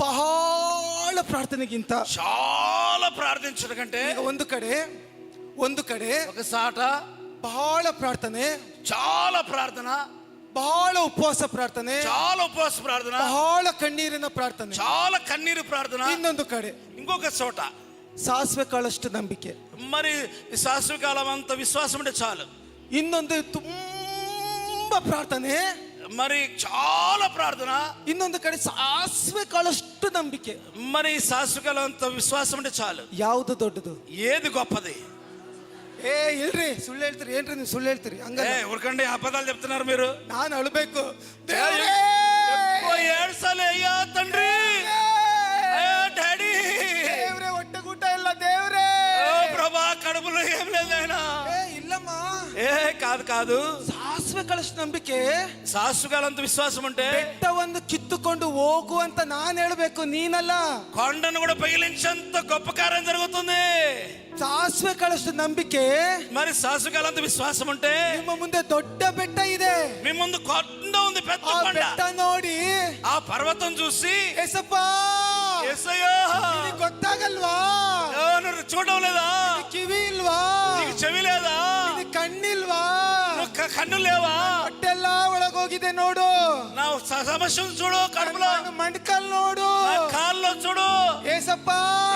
ಬಹಳ ಪ್ರಾರ್ಥನೆಗಿಂತ చాలా ప్రార్థించడం కంటే ಈಗ ಒಂದು ಕಡೆ ఒక సాట ಬಹಳ ಪ್ರಾರ್ಥನೆ, చాలా ప్రార్థన, ಬಹಳ ಉಪವಾಸ ಪ್ರಾರ್ಥನೆ, చాలా ఉపవాస ప్రార్థన, ಬಹಳ ಕಣ್ಣೀರಿನ ಪ್ರಾರ್ಥನೆ, చాలా కన్నీరు ప్రార్థన. ಇನ್ನೊಂದು ಕಡೆ ఇంకొక చోట ಸಾಸಿವೆ ಕಾಳಷ್ಟು ನಂಬಿಕೆ. మరి శాశ్వత కాలం అంత విశ్వాసం ఉంటే చాలు. ಇನ್ನೊಂದು ತುಂಬಾ ಪ್ರಾರ್ಥನೆ, మరి చాలా ప్రార్థన, ಇನ್ನೊಂದು ಕಡೆ ಸಾಸಿವೆ ಕಾಳಷ್ಟು ನಂಬಿಕೆ. మరి శాశ్వత కాలం అంత విశ్వాసం ఉంటే చాలు. ಯಾವುದು ದೊಡ್ಡದು? ఏది గొప్పది? ಇಲ್ರಿ, ಸುಳ್ಳು ಹೇಳ್ತೀರಿ ಏನ್ರಿ ನೀವು? ಸುಳ್ಳು ಹೇಳ್ತೀರಿ ಹಂಗ ఊరకండి, అబద్ధాలు చెప్తున్నారు మీరు. ನಾನು ಅಳಬೇಕು. ఏడ్సాలి అయ్యా తండ్రి, డాడీ, ದೇವ್ರೆ ಹೊಟ್ಟೆ ಊಟ ಇಲ್ಲ ದೇವ್ರೆ, ప్రభా కడుపులో ఏం లేదైనా. ಇಲ್ಲಮ್ಮ, కాదు ಸಾಸಿವೆ ಕಾಳಷ್ಟು ನಂಬಿಕೆ, శాశ్వకాలంత విశ్వాసం ఉంటే ಬೆಟ್ಟವನ್ನು ಕಿತ್ತುಕೊಂಡು ಹೋಗು ಅಂತ ನಾನು ಹೇಳ್ಬೇಕು, ನೀನಲ್ಲ. కొండను కూడా పగిలించేంత గొప్ప కార్యం జరుగుతుంది. ಸಾಸಿವೆ ಕಾಳಷ್ಟು ನಂಬಿಕೆ, మరి శాశ్వకాలంత విశ్వాసం ఉంటే ನಿಮ್ಮ ಮುಂದೆ ದೊಡ್ಡ ಬೆಟ್ಟ ಇದೆ, మీ ముందు కొండ ఉంది, పెద్ద ಆ కొండ. ಬೆಟ್ಟ ನೋಡಿ, ఆ పర్వతం చూసి ಏಸಪ್ಪ యేసయ్యా ನಿನಗೆ ಗೊತ್ತಾಗಲ್ವಾ? నువ్వు చూడడం లేదా? ಕಿವಿ ಇಲ್ವಾ? నీకు చెవి లేదా? ನಿನಗೆ ಕಣ್ಣಿಲ್ವಾ? కన్ను లేవా? ಹೊಟ್ಟೆಲ್ಲ ಒಳಗೋಗಿದೆ ನೋಡು, నా సమస్య చూడు, కడుపులో ಮಂಡ್ಕಲ್ ನೋಡು, కాల్లో చూడు. ಏಸಪ್ಪ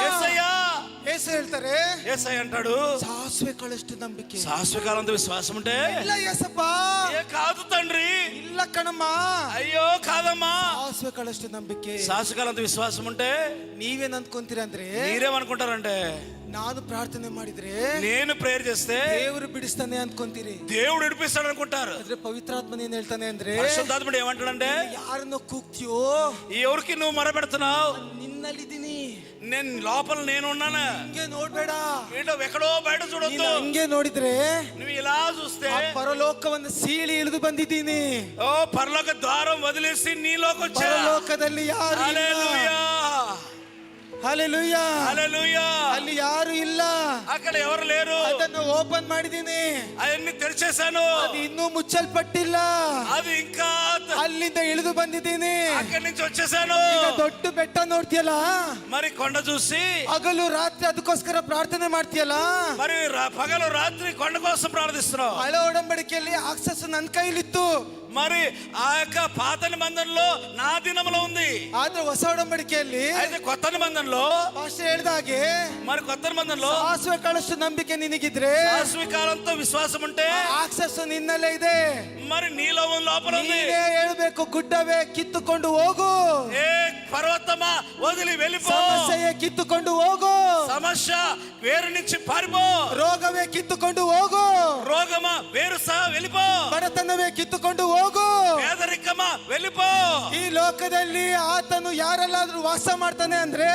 యేసయ్యా, ಏಸು ಹೇಳ್ತಾರೆ, యేసయ్య అంటాడు ಸಾಸಿವೆ ಕಾಳಷ್ಟು ನಂಬಿಕೆ. శాశ్వకాలంత విశ్వాసం ఉంటే ಇಲ್ಲ ಏಸಪ್ಪ, కాదు తండ్రి, ಇಲ್ಲ ಕಣಮ್ಮ, అయ్యో కాదమ్మా, ಸಾಸಿವೆ ಕಾಳಷ್ಟು ನಂಬಿಕೆ. శాశ్వకాలంత విశ్వాసం ఉంటే ನೀವೇನ್ ಅನ್ಕೊಂತೀರ ಅಂದ್ರೆ, మీరేమనుకుంటారంటే ನಾನು ಪ್ರಾರ್ಥನೆ ಮಾಡಿದ್ರೆ నేను ప్రేయర్ చేస్తే ದೇವರು ಬಿಡಿಸ್ತಾನೆ ಅನ್ಕೊಂತೀರಿ. దేవుడు విడిపిస్తాడు అనుకుంటారు. ಆದ್ರೆ ಪವಿತ್ರಾತ್ಮನ ಏನ್ ಹೇಳ್ತಾನೆ ಅಂದ್ರೆ, పరిశుద్ధాత్ముడు ఏమంటాడంటే, ಯಾರನ್ನ ಕೂಗ್ತೀಯೋ ఎవరికి నువ్వు మొరపెడుతున్నావు? ನಿನ್ನಲ್ಲಿದ್ದೀನಿ, నేను లోపల నేను ఉన్నాను. ಹಂಗೆ ನೋಡ್ಬೇಡ. ఏంటో ఎక్కడో బయట ನೀನು చూడొద్దు. ಹಂಗೆ ನೋಡಿದ್ರೆ నువ్వు ఇలా చూస్తే ಆ ಪರಲೋಕವನ್ನು ಸೀಳಿ ಇಳಿದು ಬಂದಿದ್ದೀನಿ. ఓ పరలోక ద్వారం వదిలేసి నీలోకి వచ్చా. ಪರಲೋಕದಲ್ಲಿ ಯಾರು ಇಲ್ಲ. హల్లెలూయా, ಹಲ್ಲೆಲೂಯಾ, హల్లెలూయా. ಅಲ್ಲಿ ಯಾರು ಇಲ್ಲ, అక్కడ ఎవరు లేరు. ಅದನ್ನು ಓಪನ್ ಮಾಡಿದ್ದೀನಿ, అవన్నీ తెరిచేశాను. ಅದು ಇನ್ನೂ ಮುಚ್ಚಲ್ಪಟ್ಟಿಲ್ಲ. అది ఇంకా ಅಲ್ಲಿಂದ ಇಳಿದು ಬಂದಿದ್ದೀನಿ. అక్కడి నుంచి వచ్చేసాను. ಈಗ ದೊಡ್ಡ ಬೆಟ್ಟ ನೋಡ್ತೀಯಲ್ಲ, మరి కొండ చూసి ಹಗಲು ರಾತ್ರಿ ಅದಕ್ಕೋಸ್ಕರ ಪ್ರಾರ್ಥನೆ ಮಾಡ್ತೀಯಲ್ಲ, మరి పగలు రాత్రి కొండ కోసం ప్రార్థిస్తున్నావు. ಹಳೆ ಒಡಂಬಡಿಕೆಯಲ್ಲಿ ಆಕ್ಸಸ್ ನನ್ನ ಕೈಲಿತ್ತು, మరి ఆ యొక్క పాత నిబంధనలో నా దినములో ఉంది. ಆದ್ರೆ ಹೊಸ ಒಡಂಬಡಿಕೆಯಲ್ಲಿ అయితే కొత్త నిబంధనలో ಪಾಸ್ಟರ್ ಹೇಳ್ದಾಗೆ, మరి కొత్త నిబంధనలో ಸಾಸಿವೆ ಕಾಳಷ್ಟು ನಂಬಿಕೆ ನಿನಗಿದ್ರೆ శాశ్వత కాలంతో విశ్వాసం ఉంటే ಆಕ್ಸಸ್ ನಿನ್ನಲ್ಲೇ ಇದೆ. మరి నీలో లోపల ఉంది. ನೀನೇ ಹೇಳ್ಬೇಕು, ಗುಡ್ಡವೇ ಕಿತ್ತುಕೊಂಡು ಹೋಗು, ఏ పర్వతమా వదిలి వెళ్ళిపో, ಸಮಸ್ಯೆಯೇ ಕಿತ್ತುಕೊಂಡು ಹೋಗು, సమస్య వేరు నుంచి పారిపో, ರೋಗವೇ ಕಿತ್ತುಕೊಂಡು ಹೋಗು, రోగమా వేరు సహా వెళ్ళిపో, ಬಡತನವೇ ಕಿತ್ತುಕೊಂಡು ಹೋಗು. పేదరికమా వెళ్ళిపో. ಈ ಲೋಕದಲ್ಲಿ ಆತನು ಯಾರೆಲ್ಲಾದ್ರೂ ವಾಸ ಮಾಡ್ತಾನೆ ಅಂದ್ರೆ,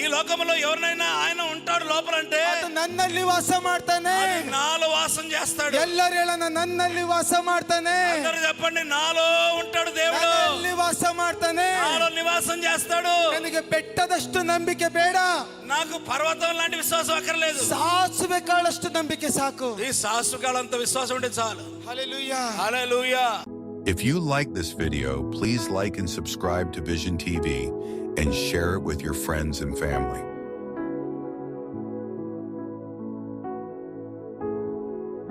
ఈ లోకంలో ఎవరినైనా ఆయన ఉంటాడు లోపల అంటే ಆತ ನನ್ನಲ್ಲಿ ವಾಸ ಮಾಡ್ತಾನೆ. నాలో వాసం చేస్తాడు. ಎಲ್ಲರೂ ಹೇಳೋಣ, ನನ್ನಲ್ಲಿ ವಾಸ ಮಾಡ್ತಾನೆ. అందరూ చెప్పండి, నాలో ఉంటాడు దేవుడు, ನನ್ನಲ್ಲಿ ವಾಸ ಮಾಡ್ತಾನೆ. నాలో నివాసం చేస్తాడు. ನನಗೆ ಬೆಟ್ಟದಷ್ಟು ನಂಬಿಕೆ ಬೇಡ, నాకు పర్వతం లాంటి విశ్వాసం అక్కర్లేదు. ಸಾಸಿವೆ ಕಾಳಷ್ಟು ನಂಬಿಕೆ ಸಾಕು. ఈ శాశ్వకాలంత విశ్వాసం ఉంటే చాలు. హల్లెలూయా. హల్లెలూయా. If you like this video, please like and subscribe to Vision TV and share it with your friends and family.